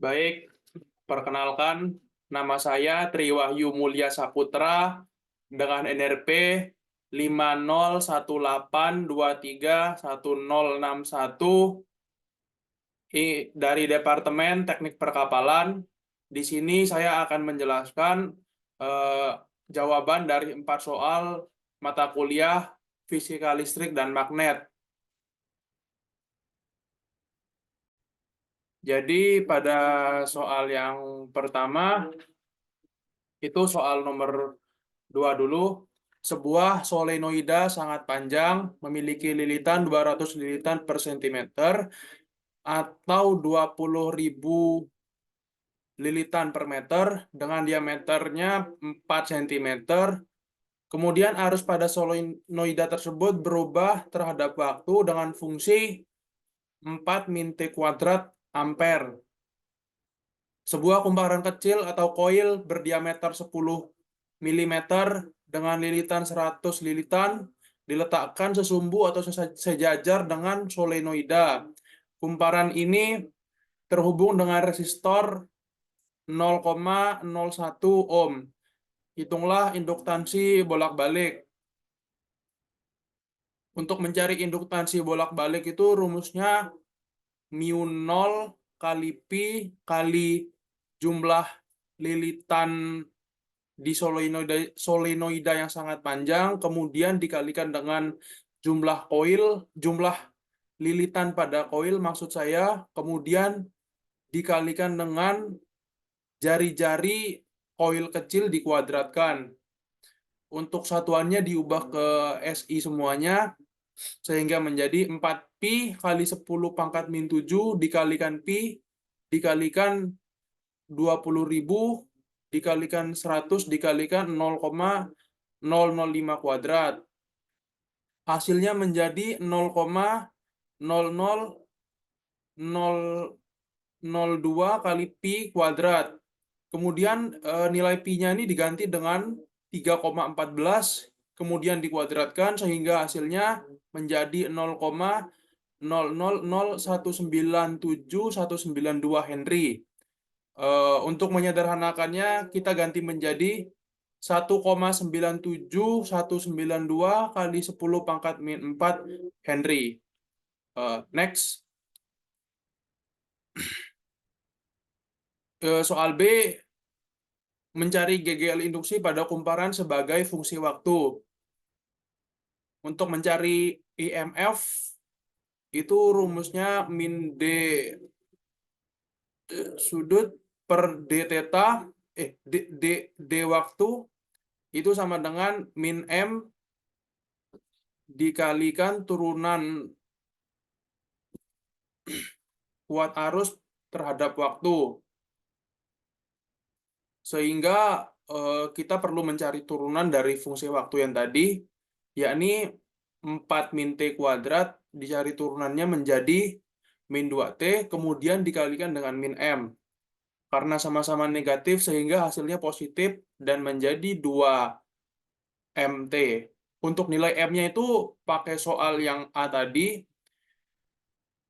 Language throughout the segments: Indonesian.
Baik, perkenalkan, nama saya Triwahyu Mulya Saputra dengan NRP 5018231061 dari Departemen Teknik Perkapalan. Di sini saya akan menjelaskan eh, jawaban dari 4 soal mata kuliah Fisika Listrik dan Magnet. Jadi pada soal yang pertama, itu soal nomor 2 dulu. Sebuah solenoida sangat panjang memiliki lilitan 200 lilitan per sentimeter atau 20.000 lilitan per meter dengan diameternya 4 cm. Kemudian arus pada solenoida tersebut berubah terhadap waktu dengan fungsi 4 min T kuadrat ampere. Sebuah kumparan kecil atau koil berdiameter 10 mm dengan lilitan 100 lilitan diletakkan sesumbu atau sejajar dengan solenoida. Kumparan ini terhubung dengan resistor 0,01 ohm. Hitunglah induktansi bolak-balik. Untuk mencari induktansi bolak-balik itu rumusnya mu 0 kali pi kali jumlah lilitan di solenoida yang sangat panjang, kemudian dikalikan dengan jumlah lilitan pada koil maksud saya, kemudian dikalikan dengan jari-jari koil kecil dikuadratkan. Untuk satuannya diubah ke SI semuanya, sehingga menjadi 4pi kali 10 pangkat min 7 dikalikan pi dikalikan 20.000 dikalikan 100 dikalikan 0,005 kuadrat. Hasilnya menjadi 0,00002 kali pi kuadrat. Kemudian nilai pi-nya ini diganti dengan 3,14, kemudian dikuadratkan sehingga hasilnya menjadi 0,000197192 Henry. Untuk menyederhanakannya, kita ganti menjadi 1,97192 kali 10 pangkat min 4 Henry. Next. Soal B, mencari GGL induksi pada kumparan sebagai fungsi waktu. Untuk mencari IMF, itu rumusnya min D sudut per D theta, D waktu, itu sama dengan min M dikalikan turunan kuat arus terhadap waktu. Sehingga kita perlu mencari turunan dari fungsi waktu yang tadi, yakni 4 min T kuadrat dicari turunannya menjadi min 2T, kemudian dikalikan dengan min M. Karena sama-sama negatif sehingga hasilnya positif dan menjadi 2 MT. Untuk nilai M-nya itu pakai soal yang A tadi,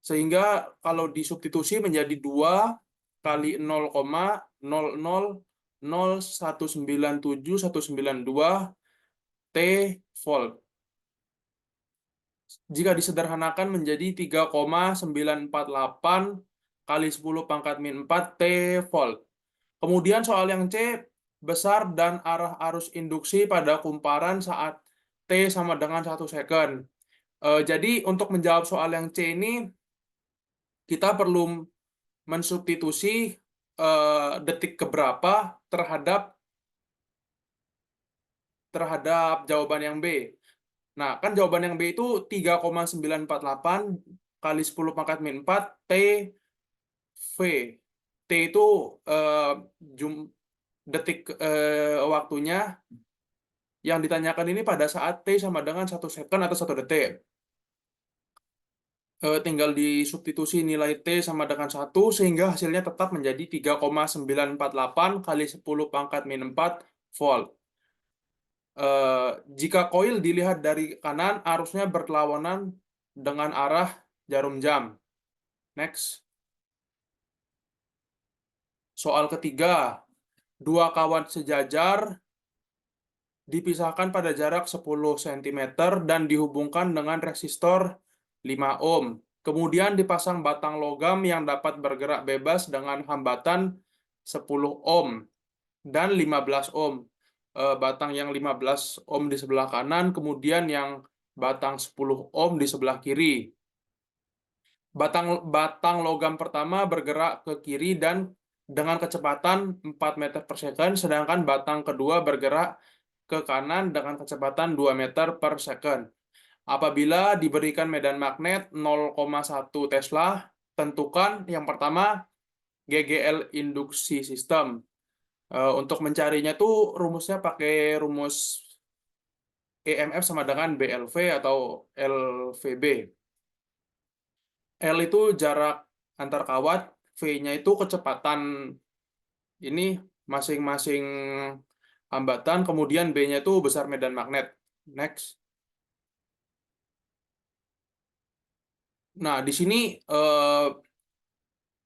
sehingga kalau disubstitusi menjadi 2 kali 0,000197192 T volt. Jika disederhanakan menjadi 3,948 kali 10 pangkat min 4 T volt. Kemudian soal yang C, besar dan arah arus induksi pada kumparan saat T sama dengan 1 second. Jadi untuk menjawab soal yang C ini, kita perlu mensubstitusi detik keberapa terhadap jawaban yang B. Nah, kan jawaban yang B itu 3,948 kali 10 pangkat min 4 T V. T itu detik waktunya. Yang ditanyakan ini pada saat T sama dengan 1 second atau 1 detik. Tinggal disubstitusi nilai T sama dengan 1 sehingga hasilnya tetap menjadi 3,948 kali 10 pangkat min 4 volt. Jika koil dilihat dari kanan, arusnya berlawanan dengan arah jarum jam. Next. Soal ketiga, dua kawan sejajar dipisahkan pada jarak 10 cm dan dihubungkan dengan resistor 5 ohm. Kemudian dipasang batang logam yang dapat bergerak bebas dengan hambatan 10 ohm dan 15 ohm. Batang yang 15 ohm di sebelah kanan, kemudian yang batang 10 ohm di sebelah kiri. Batang logam pertama bergerak ke kiri dan dengan kecepatan 4 meter per second, sedangkan batang kedua bergerak ke kanan dengan kecepatan 2 meter per second. Apabila diberikan medan magnet 0,1 Tesla, tentukan yang pertama GGL induksi sistem. Untuk mencarinya tuh rumusnya pakai rumus EMF sama dengan BLV atau LVB. L itu jarak antar kawat, V-nya itu kecepatan ini masing-masing hambatan, kemudian B-nya itu besar medan magnet. Next. Nah, di sini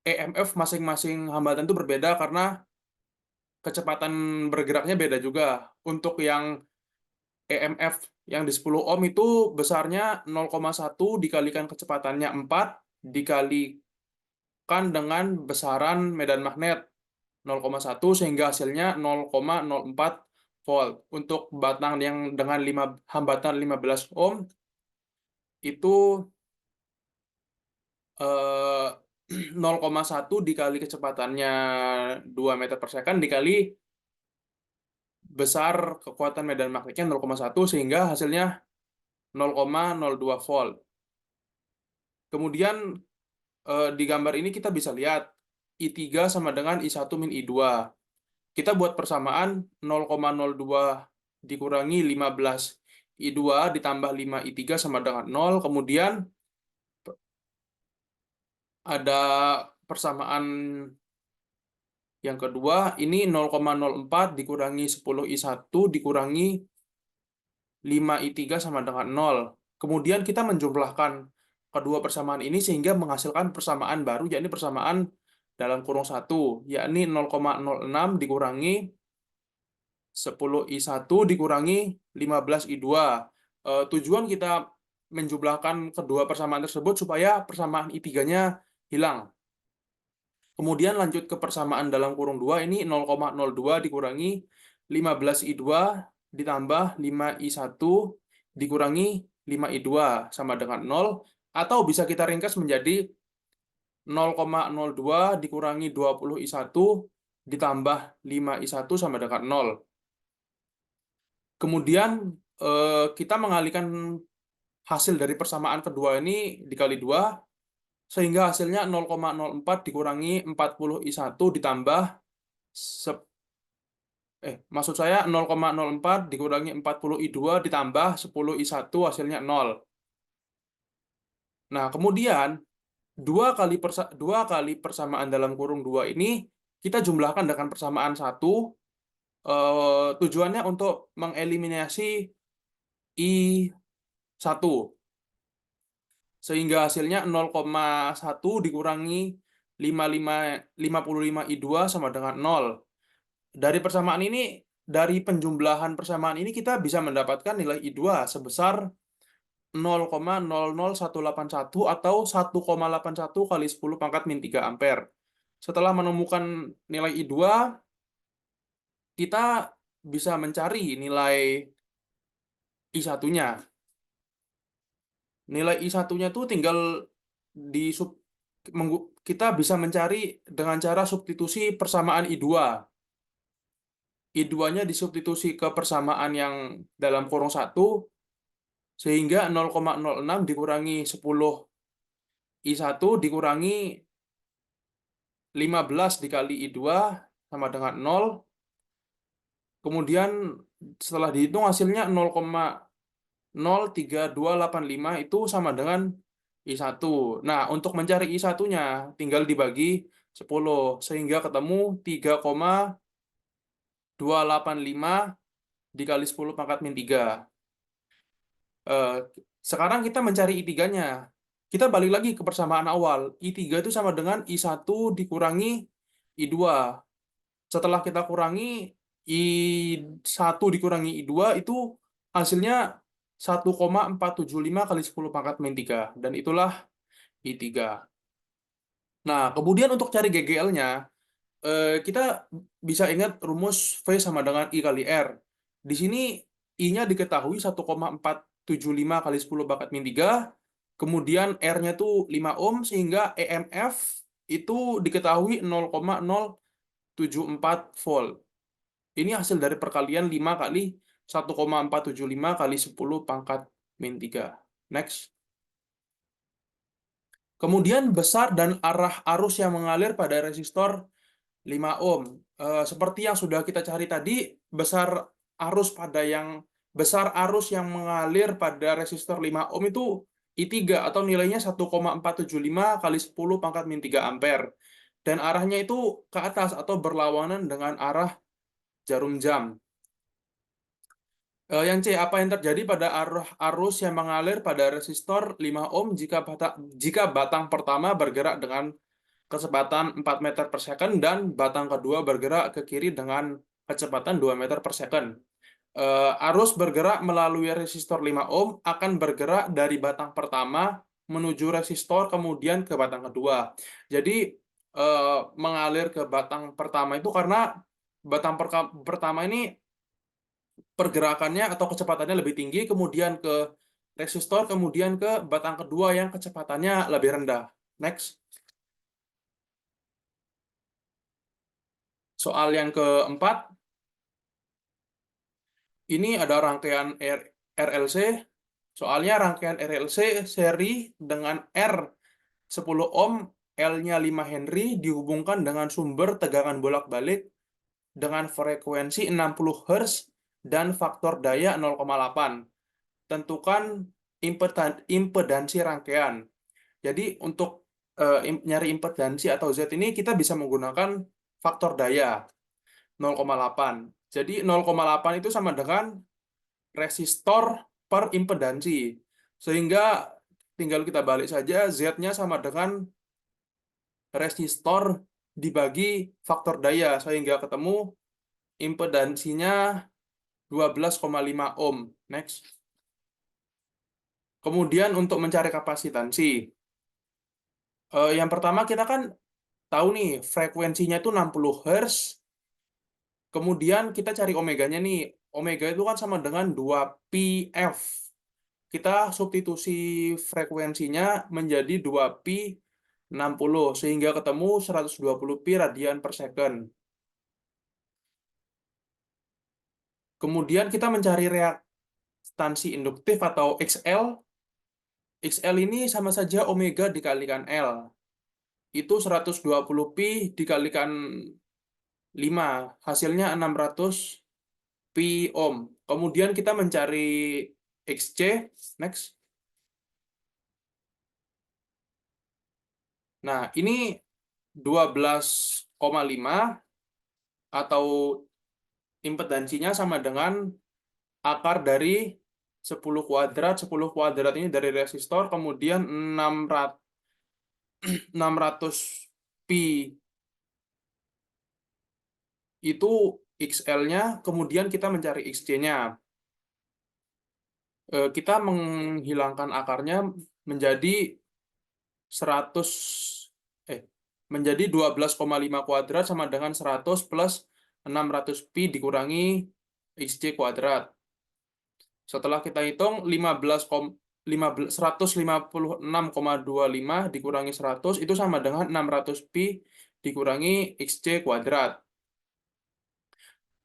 EMF masing-masing hambatan itu berbeda karena kecepatan bergeraknya beda juga. Untuk yang EMF yang di 10 ohm itu besarnya 0,1 dikalikan kecepatannya 4 dikalikan dengan besaran medan magnet 0,1 sehingga hasilnya 0,04 volt. Untuk batang yang dengan hambatan 15 ohm itu 0,1 dikali kecepatannya 2 meter per second dikali besar kekuatan medan magnetnya 0,1 sehingga hasilnya 0,02 volt. Kemudian di gambar ini kita bisa lihat I3 sama dengan I1 min I2. Kita buat persamaan 0,02 dikurangi 15 I2 ditambah 5 I3 sama dengan 0. Kemudian ada persamaan yang kedua, ini 0,04 dikurangi 10 I1 dikurangi 5 I3 sama dengan 0. Kemudian kita menjumlahkan kedua persamaan ini sehingga menghasilkan persamaan baru, yakni persamaan dalam kurung 1, yakni 0,06 dikurangi 10 I1 dikurangi 15 I2. Tujuan kita menjumlahkan kedua persamaan tersebut supaya persamaan I3-nya hilang. Kemudian lanjut ke persamaan dalam kurung 2, ini 0,02 dikurangi 15 I2 ditambah 5 I1 dikurangi 5 I2 sama dengan 0, atau bisa kita ringkas menjadi 0,02 dikurangi 20 I1 ditambah 5 I1 sama dengan 0. Kemudian kita mengalihkan hasil dari persamaan kedua ini dikali 2, sehingga hasilnya 0,04 dikurangi 40 I1 ditambah maksud saya 0,04 dikurangi 40 I2 ditambah 10 I1 hasilnya 0. Nah, kemudian dua kali persamaan dalam kurung 2 ini kita jumlahkan dengan persamaan 1, tujuannya untuk mengeliminasi I1. Sehingga hasilnya 0,1 dikurangi 55 I2 sama dengan 0. Dari persamaan ini, dari penjumlahan persamaan ini kita bisa mendapatkan nilai I2 sebesar 0,00181 atau 1,81 kali 10 pangkat min 3 ampere. Setelah menemukan nilai I2, kita bisa mencari nilai I1-nya. Nilai I1-nya tuh tinggal kita bisa mencari dengan cara substitusi persamaan I2. I2-nya disubstitusi ke persamaan yang dalam kurung 1, sehingga 0,06 dikurangi 10 I1 dikurangi 15 dikali I2 sama dengan 0. Kemudian setelah dihitung hasilnya 0,03285 itu sama dengan I1. Nah, untuk mencari I1-nya tinggal dibagi 10 sehingga ketemu 3,285 dikali 10 pangkat min 3. Sekarang kita mencari I3-nya. Kita balik lagi ke persamaan awal. I3 itu sama dengan I1 dikurangi I2. Setelah kita kurangi I1 dikurangi I2 itu hasilnya 1,475 kali 10 pangkat min 3. Dan itulah I3. Nah, kemudian untuk cari GGL-nya, kita bisa ingat rumus V sama dengan I kali R. Di sini I-nya diketahui 1,475 kali 10 pangkat min 3. Kemudian R-nya tuh 5 ohm, sehingga EMF itu diketahui 0,074 volt. Ini hasil dari perkalian 5 kali 1,475 kali 10 pangkat min 3. Next. Kemudian besar dan arah arus yang mengalir pada resistor 5 ohm. Seperti yang sudah kita cari tadi, besar arus yang mengalir pada resistor 5 ohm itu I3 atau nilainya 1,475 kali 10 pangkat min 3 ampere. Dan arahnya itu ke atas atau berlawanan dengan arah jarum jam. Yang C, apa yang terjadi pada arus yang mengalir pada resistor 5 ohm jika batang pertama bergerak dengan kecepatan 4 meter per second dan batang kedua bergerak ke kiri dengan kecepatan 2 meter per second. Arus bergerak melalui resistor 5 ohm akan bergerak dari batang pertama menuju resistor kemudian ke batang kedua. Jadi mengalir ke batang pertama itu karena batang pertama ini pergerakannya atau kecepatannya lebih tinggi, kemudian ke resistor, kemudian ke batang kedua yang kecepatannya lebih rendah. Next. Soal yang keempat, ini ada rangkaian RLC. Soalnya rangkaian RLC seri dengan R 10 ohm, L-nya 5 Henry dihubungkan dengan sumber tegangan bolak-balik dengan frekuensi 60 Hz dan faktor daya 0,8. Tentukan impedansi rangkaian. Jadi untuk nyari impedansi atau Z ini kita bisa menggunakan faktor daya 0,8. Jadi 0,8 itu sama dengan resistor per impedansi. Sehingga tinggal kita balik saja, Z-nya sama dengan resistor dibagi faktor daya, sehingga ketemu impedansinya 12,5 ohm. Next. Kemudian untuk mencari kapasitansi. Yang pertama kita kan tahu nih, frekuensinya itu 60 Hz. Kemudian kita cari omeganya nih. Omega itu kan sama dengan 2πf. Kita substitusi frekuensinya menjadi 2π 60 sehingga ketemu 120 pi radian per second. Kemudian kita mencari reaktansi induktif atau XL. XL ini sama saja omega dikalikan L. Itu 120 pi dikalikan 5, hasilnya 600 pi ohm. Kemudian kita mencari XC. Next. Nah, ini 12,5 atau impedansinya sama dengan akar dari 10 kuadrat. 10 kuadrat ini dari resistor, kemudian 600 pi itu XL-nya, kemudian kita mencari XC-nya. Kita menghilangkan akarnya menjadi 12,5 kuadrat sama dengan 100 plus 600 pi dikurangi XC kuadrat. Setelah kita hitung 156,25 dikurangi 100 itu sama dengan 600 pi dikurangi XC kuadrat.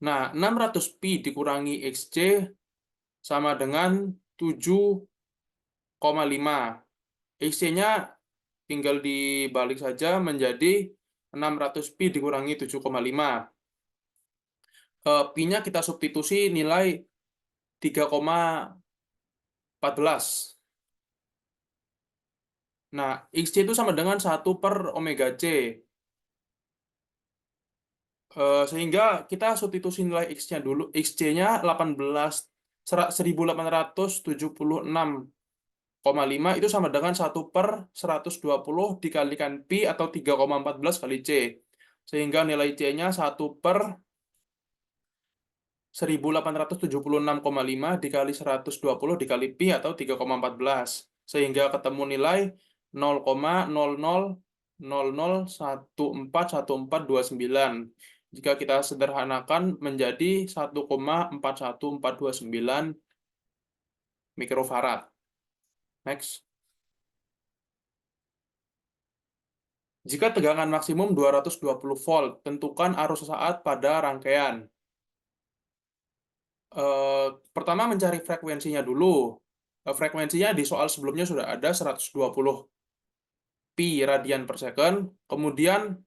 Nah, 600 pi dikurangi XC sama dengan 7,5. XC-nya tinggal dibalik saja menjadi 600 pi dikurangi 7,5. Pi-nya kita substitusi nilai 3,14. Nah, XC itu sama dengan 1 per omega C. Sehingga kita substitusi nilai X-nya dulu. XC-nya 18.1776,5 itu sama dengan 1 per 120 dikalikan pi atau 3,14 kali C. Sehingga nilai C-nya 1/1876,5 dikali 120 dikali pi atau 3,14. Sehingga ketemu nilai 0,0000141429. Jika kita sederhanakan menjadi 1,41429 mikrofarad. Next. Jika tegangan maksimum 220 volt, tentukan arus saat pada rangkaian. Pertama mencari frekuensinya dulu. Frekuensinya di soal sebelumnya sudah ada 120 pi radian per second. Kemudian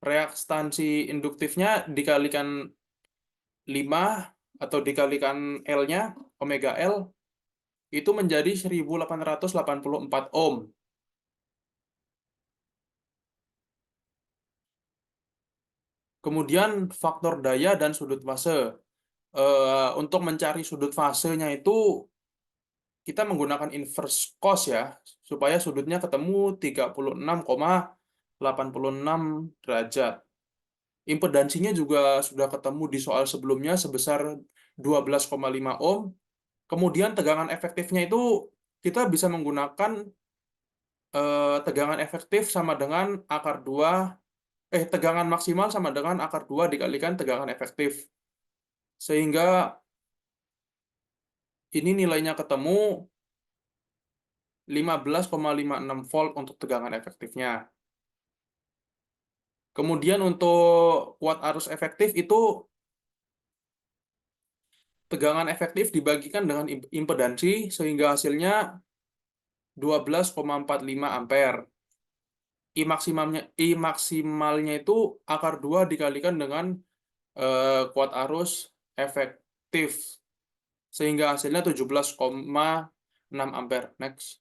reaktansi induktifnya dikalikan 5 atau dikalikan L-nya, omega L, itu menjadi 1884 ohm. Kemudian faktor daya dan sudut fase. Untuk mencari sudut fasenya itu kita menggunakan inverse cos ya, supaya sudutnya ketemu 36,86 derajat. Impedansinya juga sudah ketemu di soal sebelumnya sebesar 12,5 ohm. Kemudian tegangan efektifnya itu kita bisa menggunakan tegangan efektif sama dengan akar 2, tegangan maksimal sama dengan akar 2 dikalikan tegangan efektif. Sehingga ini nilainya ketemu 15,56 volt untuk tegangan efektifnya. Kemudian untuk kuat arus efektif itu tegangan efektif dibagikan dengan impedansi sehingga hasilnya 12,45 ampere. I maksimalnya itu akar 2 dikalikan dengan kuat arus efektif sehingga hasilnya 17,6 ampere. Next.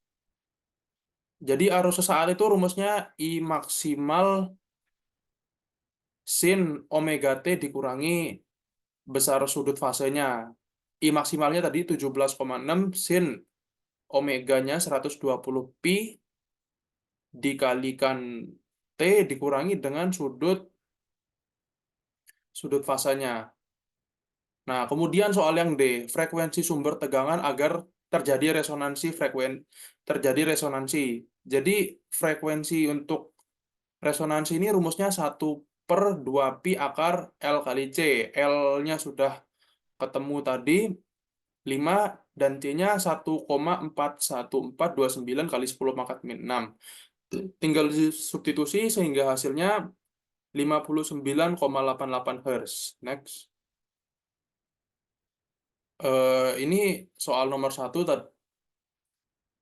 Jadi arus sesaat itu rumusnya I maksimal sin omega T dikurangi besar sudut fasenya. I maksimalnya tadi 17,6 sin omeganya 120 pi dikalikan T dikurangi dengan sudut fasenya. Nah, kemudian soal yang D, frekuensi sumber tegangan agar terjadi resonansi. Jadi frekuensi untuk resonansi ini rumusnya 1/2 pi akar L kali C. L-nya sudah ketemu tadi 5 dan C-nya 1,41429 kali 10 pangkat min 6. Tinggal substitusi sehingga hasilnya 59,88 Hz. Next. Ini soal nomor 1.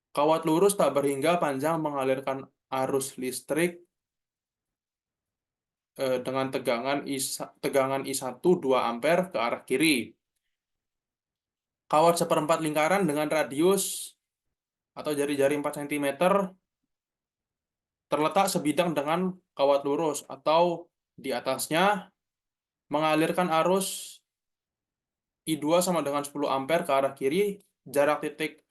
Kawat lurus tak berhingga panjang mengalirkan arus listrik dengan tegangan I1 2 ampere ke arah kiri. Kawat seperempat lingkaran dengan radius atau jari-jari 4 cm terletak sebidang dengan kawat lurus atau di atasnya mengalirkan arus I2 sama dengan 10 ampere ke arah kiri. Jarak titik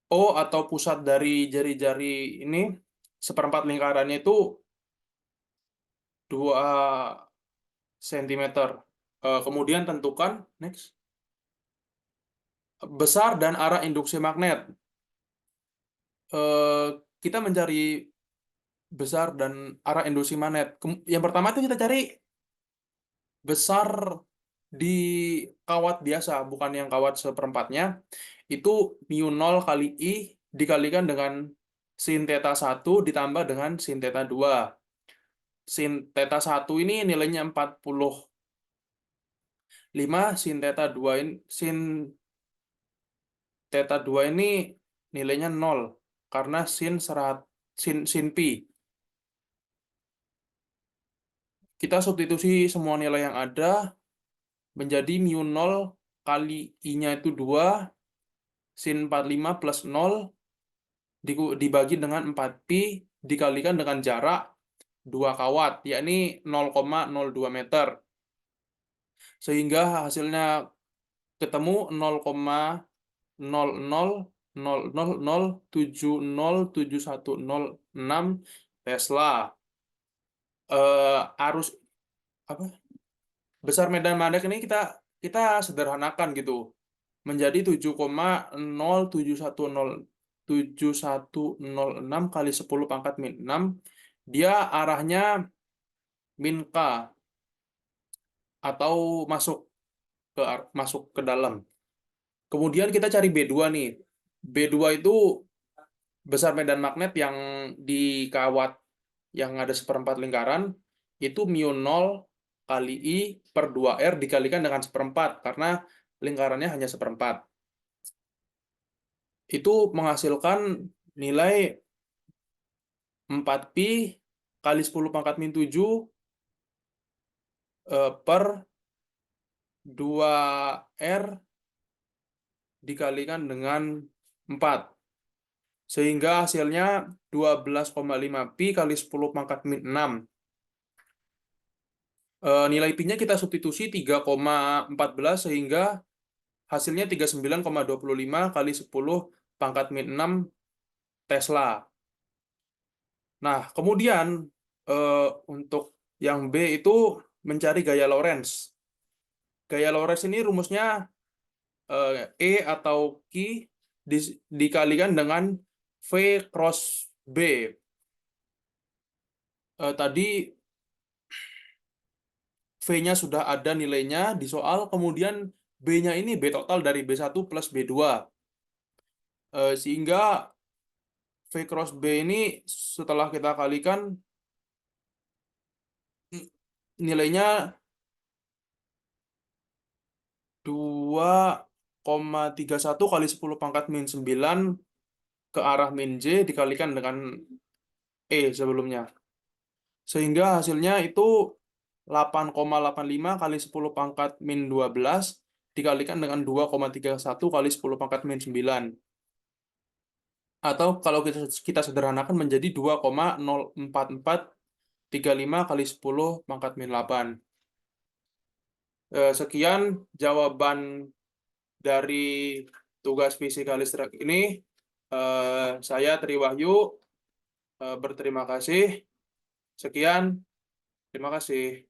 O atau pusat dari jari-jari ini seperempat lingkarannya itu 2 cm. Kemudian tentukan next besar dan arah induksi magnet. Kita mencari besar dan arah induksi magnet. Yang pertama itu kita cari besar di kawat biasa, bukan yang kawat seperempatnya. Itu mu0 kali I dikalikan dengan sin theta 1 ditambah dengan sin theta 2. Sin theta 1 ini nilainya 45, sin theta 2 ini nilainya 0 karena sin pi. Kita substitusi semua nilai yang ada menjadi mu0 kali I-nya itu 2, sin 45 plus 0 dibagi dengan 4pi dikalikan dengan jarak 2 kawat, yakni 0,02 meter. Sehingga hasilnya ketemu 0,0000707106 Tesla. arus apa, besar medan magnet ini kita sederhanakan gitu, menjadi 7,07106 kali 10 pangkat min 6, dia arahnya min K, atau masuk ke dalam. Kemudian kita cari B2 nih. B2 itu besar medan magnet yang di kawat yang ada seperempat lingkaran, itu mu 0 kali I per 2R dikalikan dengan seperempat, karena lingkarannya hanya seperempat. Itu menghasilkan nilai 4pi kali 10 pangkat min 7 per 2R dikalikan dengan 4. Sehingga hasilnya 12,5 pi kali 10 pangkat min 6. Nilai pi-nya kita substitusi 3,14, sehingga hasilnya 39,25 kali 10 pangkat min 6 Tesla. Nah, kemudian untuk yang B itu mencari gaya Lorentz. Gaya Lorentz ini rumusnya E atau Q dikalikan dengan V cross B. Tadi V-nya sudah ada nilainya di soal, kemudian B-nya ini B total dari B1 plus B2. Sehingga V cross B ini setelah kita kalikan, nilainya 2,31 kali 10 pangkat min 9 ke arah min J dikalikan dengan E sebelumnya. Sehingga hasilnya itu 8,85 kali 10 pangkat min 12 dikalikan dengan 2,31 kali 10 pangkat min 9. Atau kalau kita sederhanakan menjadi 2,04435 kali 10 pangkat min 8. Sekian jawaban dari tugas fisika listrik ini. Saya Tri Wahyu berterima kasih. Sekian, terima kasih.